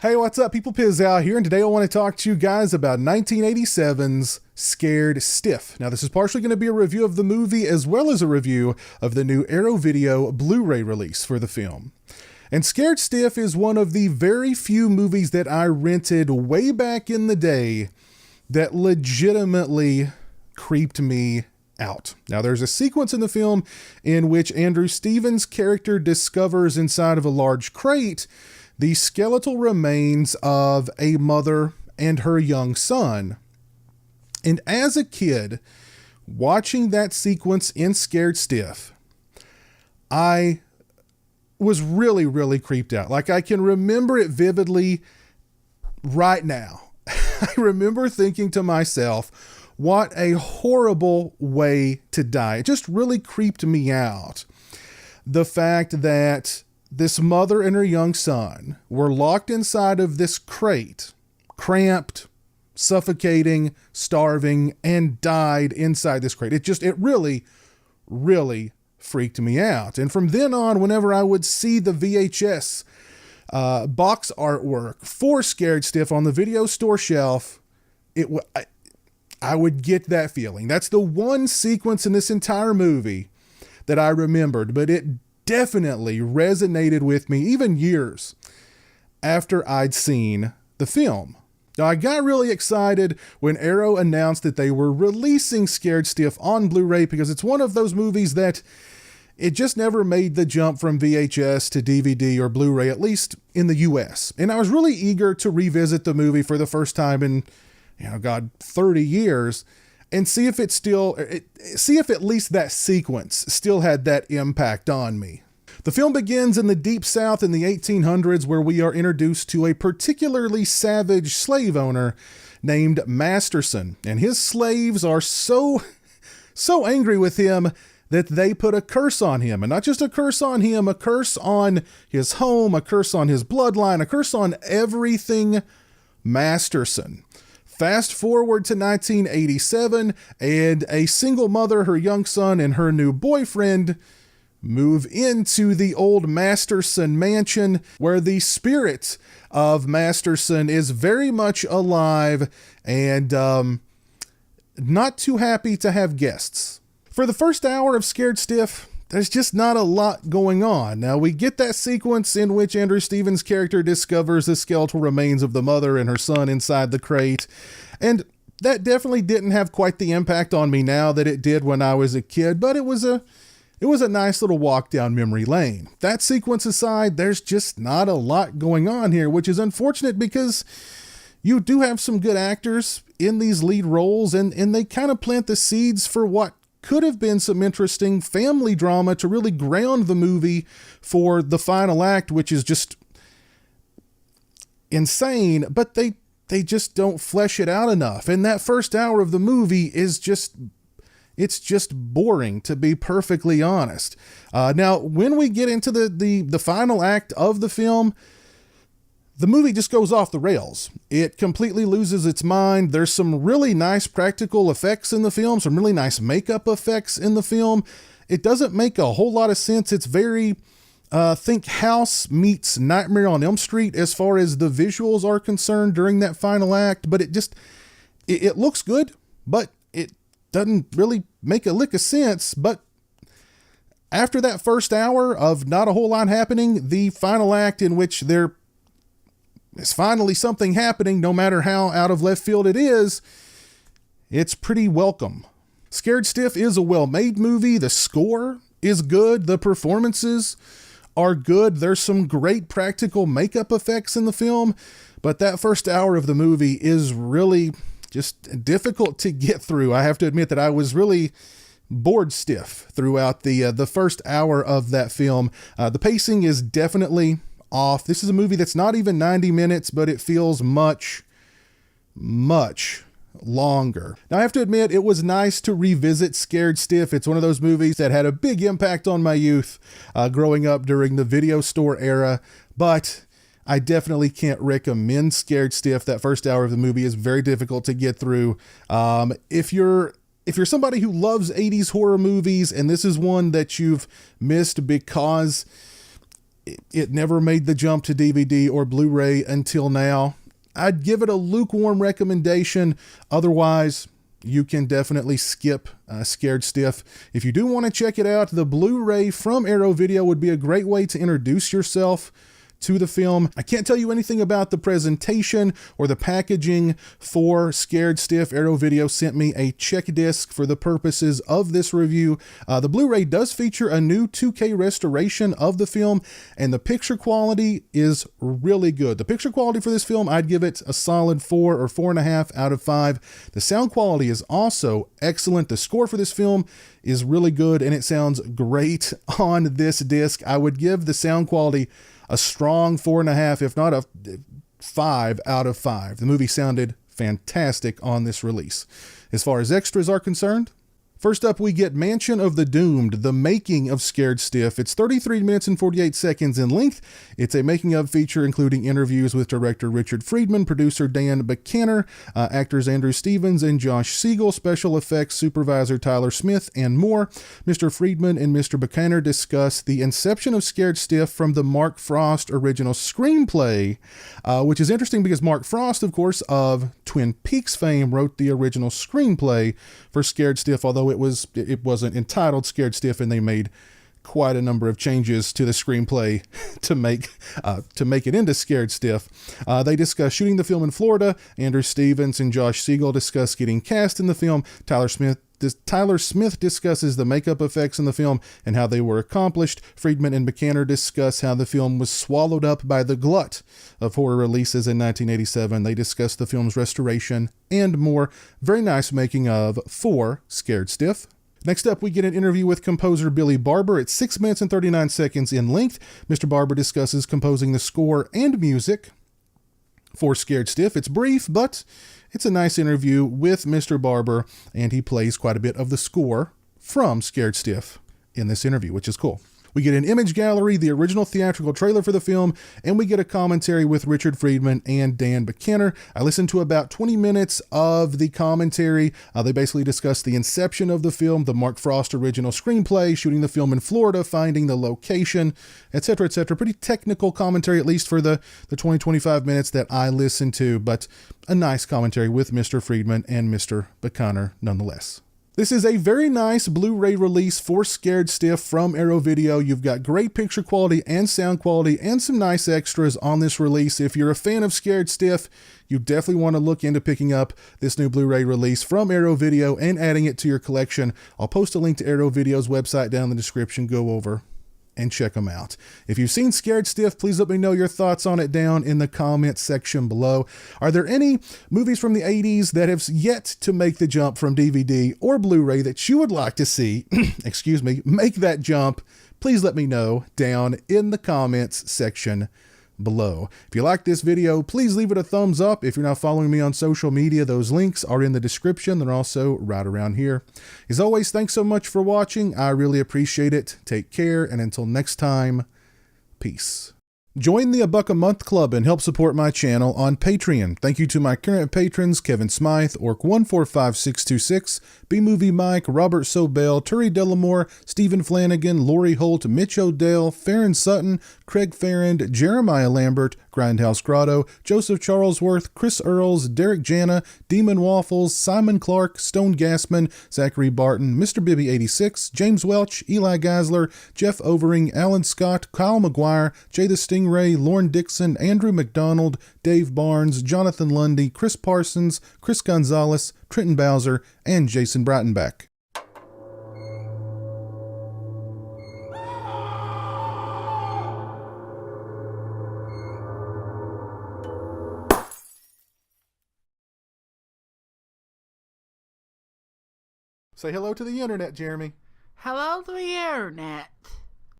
Hey, what's up, people? Pizowell here, and today I want to talk to you guys about 1987's Scared Stiff. Now, this is partially going to be a review of the movie as well as a review of the new Arrow Video Blu-ray release for the film. And Scared Stiff is one of the very few movies that I rented way back in the day that legitimately creeped me out. Now, there's a sequence in the film in which Andrew Stevens' character discovers inside of a large crate the skeletal remains of a mother and her young son. And as a kid, watching that sequence in Scared Stiff, I was really, really creeped out. Like, I can remember it vividly right now. I remember thinking to myself, what a horrible way to die. It just really creeped me out. The fact that this mother and her young son were locked inside of this crate, cramped, suffocating, starving, and died inside this crate. It really, really freaked me out. And from then on, whenever I would see the VHS box artwork for Scared Stiff on the video store shelf, I would get that feeling. That's the one sequence in this entire movie that I remembered, but it definitely resonated with me even years after I'd seen the film. Now, I got really excited when Arrow announced that they were releasing Scared Stiff on Blu-ray because it's one of those movies that it just never made the jump from VHS to DVD or Blu-ray, at least in the US. And I was really eager to revisit the movie for the first time in, 30 years and see if at least that sequence still had that impact on me. The film begins in the Deep South in the 1800s, where we are introduced to a particularly savage slave owner named Masterson, and his slaves are so angry with him that they put a curse on him. And not just a curse on him, a curse on his home, a curse on his bloodline, a curse on everything Masterson. Fast forward to 1987, and a single mother, her young son, and her new boyfriend move into the old Masterson mansion, where the spirit of Masterson is very much alive and not too happy to have guests. For the first hour of Scared Stiff, there's just not a lot going on. Now, we get that sequence in which Andrew Stevens' character discovers the skeletal remains of the mother and her son inside the crate, and that definitely didn't have quite the impact on me now that it did when I was a kid, but it was a nice little walk down memory lane. That sequence aside, there's just not a lot going on here, which is unfortunate because you do have some good actors in these lead roles, and they kind of plant the seeds for what could have been some interesting family drama to really ground the movie for the final act, which is just insane, but they just don't flesh it out enough. And that first hour of the movie is just boring, to be perfectly honest. Now, when we get into the final act of the film, the movie just goes off the rails. It completely loses its mind. There's some really nice practical effects in the film, some really nice makeup effects in the film. It doesn't make a whole lot of sense. It's very, think House meets Nightmare on Elm Street as far as the visuals are concerned during that final act, but it looks good, but it doesn't really make a lick of sense. But after that first hour of not a whole lot happening, the final act in which there is finally something happening, no matter how out of left field it is, it's pretty welcome. Scared Stiff is a well-made movie. The score is good. The performances are good. There's some great practical makeup effects in the film, but that first hour of the movie is really just difficult to get through. I have to admit that I was really bored stiff throughout the first hour of that film. The pacing is definitely off. This is a movie that's not even 90 minutes, but it feels much, much longer. Now, I have to admit, it was nice to revisit Scared Stiff. It's one of those movies that had a big impact on my youth growing up during the video store era, but I definitely can't recommend Scared Stiff. That first hour of the movie is very difficult to get through. If you're somebody who loves 80s horror movies and this is one that you've missed because it never made the jump to DVD or Blu-ray until now. I'd give it a lukewarm recommendation. Otherwise, you can definitely skip Scared Stiff. If you do want to check it out, the Blu-ray from Arrow Video would be a great way to introduce yourself to the film. I can't tell you anything about the presentation or the packaging for Scared Stiff. Arrow Video sent me a check disc for the purposes of this review. The Blu-ray does feature a new 2K restoration of the film, and the picture quality is really good. The picture quality for this film, I'd give it a solid 4 or 4.5 out of 5. The sound quality is also excellent. The score for this film is really good, and it sounds great on this disc. I would give the sound quality a strong 4.5, if not a 5 out of 5. The movie sounded fantastic on this release. As far as extras are concerned, first up, we get Mansion of the Doomed, the making of Scared Stiff. It's 33 minutes and 48 seconds in length. It's a making of feature including interviews with director Richard Friedman, producer Dan Buchanan, actors Andrew Stevens and Josh Siegel, special effects supervisor Tyler Smith, and more. Mr. Friedman and Mr. Buchanan discuss the inception of Scared Stiff from the Mark Frost original screenplay, which is interesting because Mark Frost, of course, of Twin Peaks fame, wrote the original screenplay for Scared Stiff, although it wasn't entitled Scared Stiff, and they made quite a number of changes to the screenplay to make it into Scared Stiff. They discuss shooting the film in Florida. Andrew Stevens and Josh Siegel discuss getting cast in the film. Tyler Smith discusses the makeup effects in the film and how they were accomplished. Friedman and Buchanan discuss how the film was swallowed up by the glut of horror releases in 1987. They discuss the film's restoration and more. Very nice making of for Scared Stiff. Next up, we get an interview with composer Billy Barber. It's 6 minutes and 39 seconds in length. Mr. Barber discusses composing the score and music for Scared Stiff. It's brief, but it's a nice interview with Mr. Barber, and he plays quite a bit of the score from Scared Stiff in this interview, which is cool. We get an image gallery, the original theatrical trailer for the film, and we get a commentary with Richard Friedman and Dan Buchanan. I listened to about 20 minutes of the commentary. They basically discuss the inception of the film, the Mark Frost original screenplay, shooting the film in Florida, finding the location, etc., etc. Pretty technical commentary, at least for the 20-25 minutes that I listened to, but a nice commentary with Mr. Friedman and Mr. Buchanan nonetheless. This is a very nice Blu-ray release for Scared Stiff from Arrow Video. You've got great picture quality and sound quality and some nice extras on this release. If you're a fan of Scared Stiff, you definitely want to look into picking up this new Blu-ray release from Arrow Video and adding it to your collection. I'll post a link to Arrow Video's website down in the description. Go over and check them out. If you've seen Scared Stiff, please let me know your thoughts on it down in the comments section below. Are there any movies from the 80s that have yet to make the jump from DVD or Blu-ray that you would like to see, excuse me, make that jump? Please let me know down in the comments section below. If you like this video, please leave it a thumbs up. If you're not following me on social media, those links are in the description. They're also right around here. As always, thanks so much for watching. I really appreciate it. Take care, and until next time, peace. Join the $1 a month club and help support my channel on Patreon. Thank you to my current patrons: Kevin Smythe, Orc145626, B-Movie Mike, Robert Sobel, Turi Delamore, Stephen Flanagan, Lori Holt, Mitch Odell, Farron Sutton, Craig Farrand, Jeremiah Lambert, Grindhouse Grotto, Joseph Charlesworth, Chris Earls, Derek Jana, Demon Waffles, Simon Clark, Stone Gassman, Zachary Barton, Mr. Bibby86, James Welch, Eli Geisler, Jeff Overing, Alan Scott, Kyle McGuire, Jay the Stingray, Lauren Dixon, Andrew McDonald, Dave Barnes, Jonathan Lundy, Chris Parsons, Chris Gonzalez, Trenton Bowser, and Jason Breitenbach. Say hello to the internet, Jeremy. Hello to the internet.